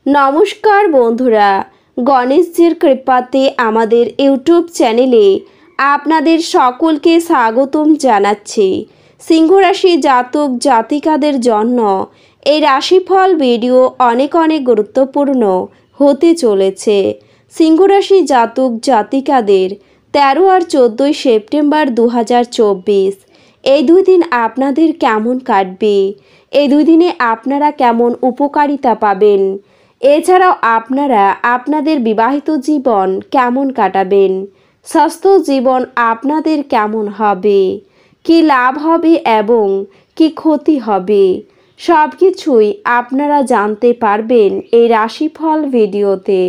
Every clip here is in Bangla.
নমস্কার বন্ধুরা, গণেশজির কৃপাতে আমাদের ইউটিউব চ্যানেলে আপনাদের সকলকে স্বাগতম জানাচ্ছি। সিংহ রাশি জাতক জাতিকাদের জন্য এই রাশিফল ভিডিও অনেক গুরুত্বপূর্ণ হতে চলেছে। সিংহ রাশি জাতক জাতিকাদের 13 আর 14 সেপ্টেম্বর 2024 এই দুই দিন আপনাদের কেমন কাটবে, এই দুই দিনে আপনারা কেমন উপকারিতা পাবেন, এছাড়াও আপনারা আপনাদের বিবাহিত জীবন কেমন কাটাবেন, স্বাস্থ্য জীবন আপনাদের কেমন হবে, কি লাভ হবে এবং কি ক্ষতি হবে, সব কিছুই আপনারা জানতে পারবেন এই রাশিফল ভিডিওতে।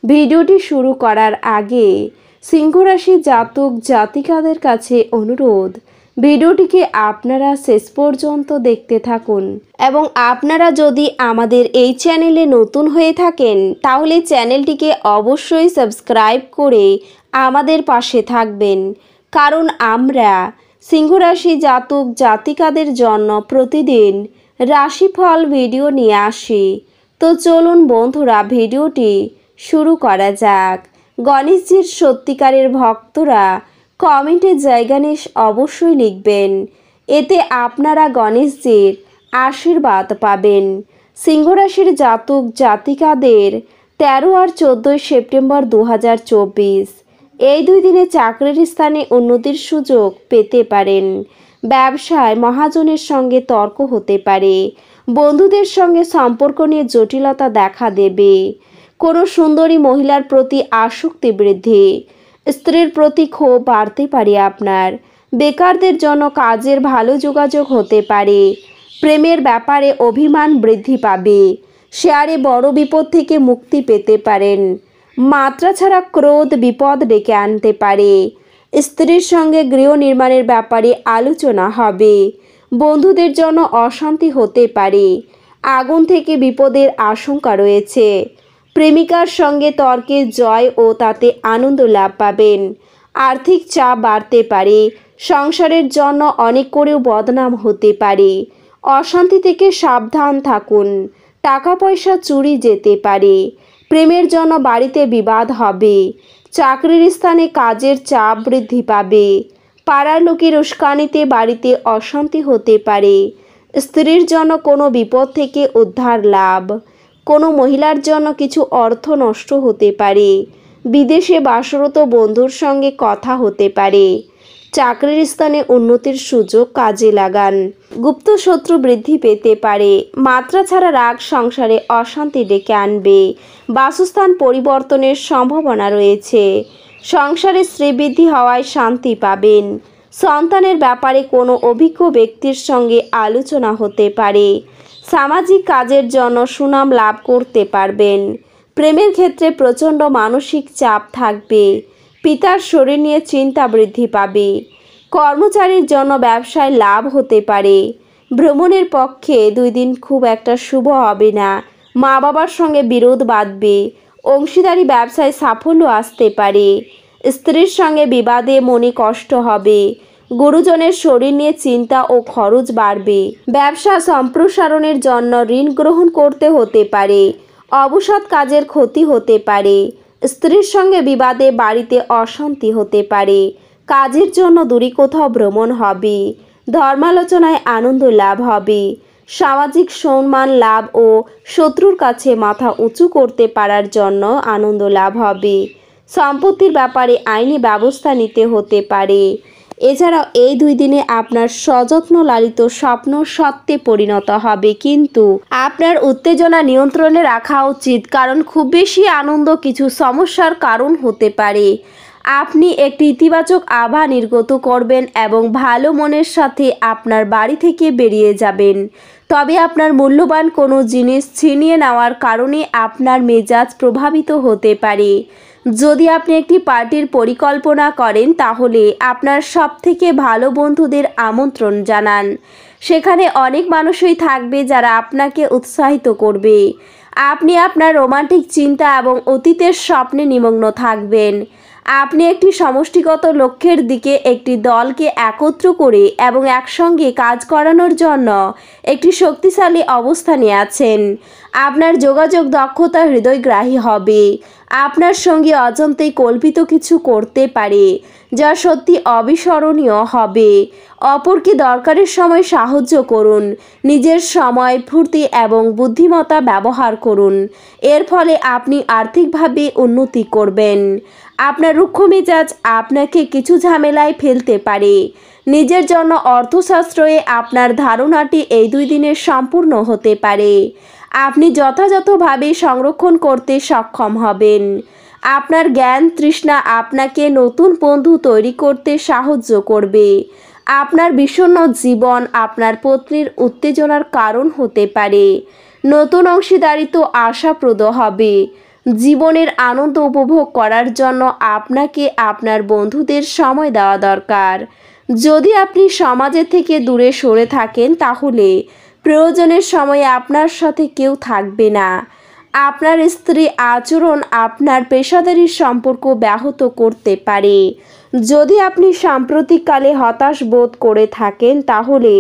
ভিডিওটি শুরু করার আগে সিংহ রাশি জাতক জাতিকাদের কাছে অনুরোধ, ভিডিওটিকে আপনারা শেষ পর্যন্ত দেখতে থাকুন এবং আপনারা যদি আমাদের এই চ্যানেলে নতুন হয়ে থাকেন তাহলে চ্যানেলটিকে অবশ্যই সাবস্ক্রাইব করে আমাদের পাশে থাকবেন, কারণ আমরা সিংহ রাশি জাতক জাতিকাদের জন্য প্রতিদিন রাশিফল ভিডিও নিয়ে আসি। তো চলুন বন্ধুরা, ভিডিওটি শুরু করা যাক। গণেশজির সত্যিকারের ভক্তরা কমেন্টের জায়গা নিয়ে অবশ্যই লিখবেন, এতে আপনারা গণেশজির আশীর্বাদ পাবেন। সিংহ রাশির জাতক জাতিকাদের 13 আর 14 সেপ্টেম্বর 2024 এই দুই দিনে চাকরির স্থানে উন্নতির সুযোগ পেতে পারেন। ব্যবসায় মহাজনের সঙ্গে তর্ক হতে পারে। বন্ধুদের সঙ্গে সম্পর্ক নিয়ে জটিলতা দেখা দেবে। কোনো সুন্দরী মহিলার প্রতি আসক্তি বৃদ্ধি, স্ত্রীর প্রতি ক্ষোভ বাড়তে পারে আপনার। বেকারদের জন্য কাজের ভালো যোগাযোগ হতে পারে। প্রেমের ব্যাপারে অভিমান বৃদ্ধি পাবে। শেয়ারে বড় বিপদ থেকে মুক্তি পেতে পারেন। মাত্রা ছাড়া ক্রোধ বিপদ ডেকে আনতে পারে। স্ত্রীর সঙ্গে গৃহ নির্মাণের ব্যাপারে আলোচনা হবে। বন্ধুদের জন্য অশান্তি হতে পারে। আগুন থেকে বিপদের আশঙ্কা রয়েছে। প্রেমিকার সঙ্গে তর্কে জয় ও তাতে আনন্দ লাভ পাবেন। আর্থিক চাপ বাড়তে পারে। সংসারের জন্য অনেক করেও বদনাম হতে পারে। অশান্তি থেকে সাবধান থাকুন। টাকা পয়সা চুরি যেতে পারে। প্রেমের জন্য বাড়িতে বিবাদ হবে। চাকরির স্থানে কাজের চাপ বৃদ্ধি পাবে। পাড়ার লোকের উস্কানিতে বাড়িতে অশান্তি হতে পারে। স্ত্রীর জন্য কোনো বিপদ থেকে উদ্ধার লাভ। কোনো মহিলার জন্য কিছু অর্থ নষ্ট হতে পারে। বিদেশে বাসরত বন্ধুর সঙ্গে কথা হতে পারে। চাকরির স্থানে উন্নতির সুযোগ কাজে লাগান। গুপ্ত শত্রু বৃদ্ধি পেতে পারে। মাত্রা ছাড়া রাগ সংসারে অশান্তি ডেকে আনবে। বাসস্থান পরিবর্তনের সম্ভাবনা রয়েছে। সংসারে শ্রীবৃদ্ধি হওয়ায় শান্তি পাবেন। সন্তানের ব্যাপারে কোনো অভিজ্ঞ ব্যক্তির সঙ্গে আলোচনা হতে পারে। সামাজিক কাজের জন্য সুনাম লাভ করতে পারবেন। প্রেমের ক্ষেত্রে প্রচণ্ড মানসিক চাপ থাকবে। পিতার শরীর নিয়ে চিন্তা বৃদ্ধি পাবে। কর্মচারীর জন্য ব্যবসায় লাভ হতে পারে। ভ্রমণের পক্ষে দুই দিন খুব একটা শুভ হবে না। মা বাবার সঙ্গে বিরোধ বাঁধবে। অংশীদারি ব্যবসায় সাফল্য আসতে পারে। স্ত্রীর সঙ্গে বিবাদে মনে কষ্ট হবে। গুরুজনের শরীর নিয়ে চিন্তা ও খরচ বাড়বে। ব্যবসা সম্প্রসারণের জন্য ঋণ গ্রহণ করতে হতে পারে। অবসর কাজের ক্ষতি হতে পারে। স্ত্রীর সঙ্গে বিবাদে বাড়িতে অশান্তি হতে পারে। কাজের জন্য দূরে কোথাও ভ্রমণ হবে। ধর্মালোচনায় আনন্দ লাভ হবে। সামাজিক সম্মান লাভ ও শত্রুর কাছে মাথা উঁচু করতে পারার জন্য আনন্দ লাভ হবে। সম্পত্তির ব্যাপারে আইনি ব্যবস্থা নিতে হতে পারে। এছাড়াও এই দুই দিনে আপনার সযত্ন লালিত স্বপ্ন সত্যে পরিণত হবে, কিন্তু আপনার উত্তেজনা নিয়ন্ত্রণে রাখা উচিত, কারণ খুব বেশি আনন্দ কিছু সমস্যার কারণ হতে পারে। আপনি একটি ইতিবাচক আভা নির্গত করবেন এবং ভালো মনের সাথে আপনার বাড়ি থেকে বেরিয়ে যাবেন। তবে আপনার মূল্যবান কোনো জিনিস ছিনিয়ে নেওয়ার কারণে আপনার মেজাজ প্রভাবিত হতে পারে। যদি আপনি একটি পার্টির পরিকল্পনা করেন তাহলে আপনার সবথেকে ভালো বন্ধুদের আমন্ত্রণ জানান। সেখানে অনেক মানুষই থাকবে যারা আপনাকে উৎসাহিত করবে। আপনি আপনার রোমান্টিক চিন্তা এবং অতীতের স্বপ্নে নিমগ্ন থাকবেন। আপনি একটি সমষ্টিগত লক্ষ্যের দিকে একটি দলকে একত্র করে এবং একসঙ্গে কাজ করানোর জন্য একটি শক্তিশালী অবস্থানে আছেন। আপনার যোগাযোগ দক্ষতা হৃদয়গ্রাহী হবে। আপনার সঙ্গে অজান্তেই কল্পিত কিছু করতে পারে যা সত্যি অবিস্মরণীয় হবে। অপরকে দরকারের সময় সাহায্য করুন। নিজের সময়, ফুর্তি এবং বুদ্ধিমত্তা ব্যবহার করুন। এর ফলে আপনি আর্থিকভাবে উন্নতি করবেন। আপনার রুক্ষ মেজাজ আপনাকে কিছু ঝামেলায় ফেলতে পারে। নিজের জন্য অর্থশাস্ত্রে আপনার ধারণাটি এই 2 দিনে সম্পূর্ণ হতে পারে। আপনি যথাযথভাবে সংরক্ষণ করতে সক্ষম হবেন। আপনার জ্ঞান তৃষ্ণা আপনাকে নতুন বন্ধু তৈরি করতে সাহায্য করবে। আপনার বিষণ্ণ জীবন আপনার পত্নীর উত্তেজনার কারণ হতে পারে। নতুন অংশীদারিত্ব আশাপ্রদ হবে। জীবনের আনন্দ উপভোগ করার জন্য আপনাকে আপনার বন্ধুদের সময় দেওয়া দরকার। যদি আপনি সমাজের থেকে দূরে সরে থাকেন তাহলে প্রয়োজনের সময়ে আপনার সাথে কেউ থাকবে না। আপনার স্ত্রী আচরণ আপনার পেশাদারি সম্পর্ক ব্যাহত করতে পারে। যদি আপনি সাম্প্রতিককালে হতাশ বোধ করে থাকেন তাহলে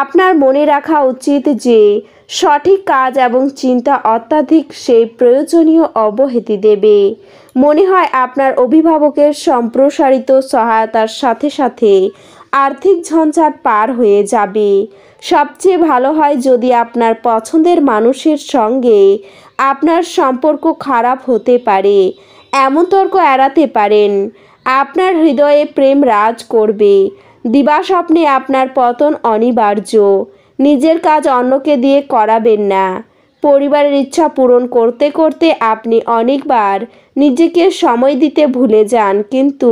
আপনার মনে রাখা উচিত যে সঠিক কাজ এবং চিন্তা অত্যাধিক সেই প্রয়োজনীয় অব্যাহতি দেবে। মনে হয় আপনার অভিভাবকের সম্প্রসারিত সহায়তার সাথে সাথে আর্থিক ঝঞ্ঝাট পার হয়ে যাবে। সবচেয়ে ভালো হয় যদি আপনার পছন্দের মানুষের সঙ্গে আপনার সম্পর্ক খারাপ হতে পারে এমন তর্ক এড়াতে পারেন। আপনার হৃদয়ে প্রেম রাজ করবে। দিবাস্বপ্নে আপনার পতন অনিবার্য। নিজের কাজ অন্যকে দিয়ে করাবেন না। পরিবারের ইচ্ছা পূরণ করতে করতে আপনি অনেকবার নিজেকে সময় দিতে ভুলে যান, কিন্তু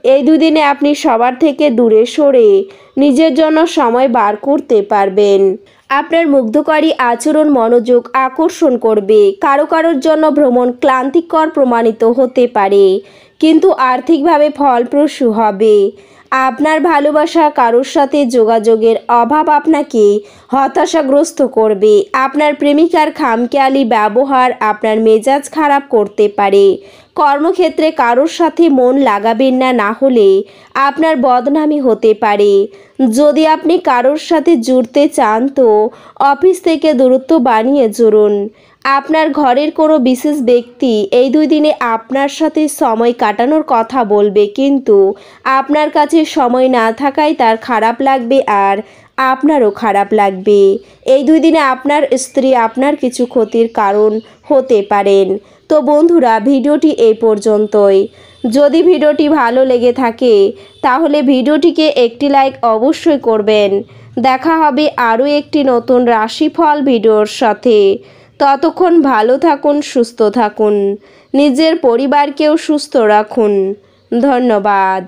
এই 2 দিনে আপনি সবার থেকে দূরে সরে নিজের জন্য সময় বার করতে পারবেন। আপনার মুগ্ধকারী আচরণ মনোযোগ আকর্ষণ করবে। কারো কারোর জন্য ভ্রমণ ক্লান্তিকর প্রমাণিত হতে পারে, কিন্তু আর্থিকভাবে ফলপ্রসূ হবে। আপনার ভালোবাসা কারোর সাথে যোগাযোগের অভাব আপনাকে হতাশাগ্রস্ত করবে। আপনার প্রেমিকার খামখেয়ালি ব্যবহার আপনার মেজাজ খারাপ করতে পারে। কর্মক্ষেত্রে কারোর সাথে মন লাগাবেন না, না হলে আপনার বদনামি হতে পারে। যদি আপনি কারোর সাথে জুড়তে চান তো অফিস থেকে দূরত্ব বানিয়ে জুড়ুন। আপনার ঘরের কোনো বিশেষ ব্যক্তি এই 2 দিনে আপনার সাথে সময় কাটানোর কথা বলবে, কিন্তু আপনার কাছে সময় না থাকায় তার খারাপ লাগবে আর আপনারও খারাপ লাগবে। এই 2 দিনে আপনার স্ত্রী আপনার কিছু ক্ষতির কারণ হতে পারেন। তো বন্ধুরা, ভিডিওটি এই পর্যন্তই। যদি ভিডিওটি ভালো লেগে থাকে তাহলে ভিডিওটিকে একটি লাইক অবশ্যই করবেন। দেখা হবে আরও একটি নতুন রাশিফল ভিডিওর সাথে। ততক্ষণ ভালো থাকুন, সুস্থ থাকুন, নিজের পরিবারকেও সুস্থ রাখুন। ধন্যবাদ।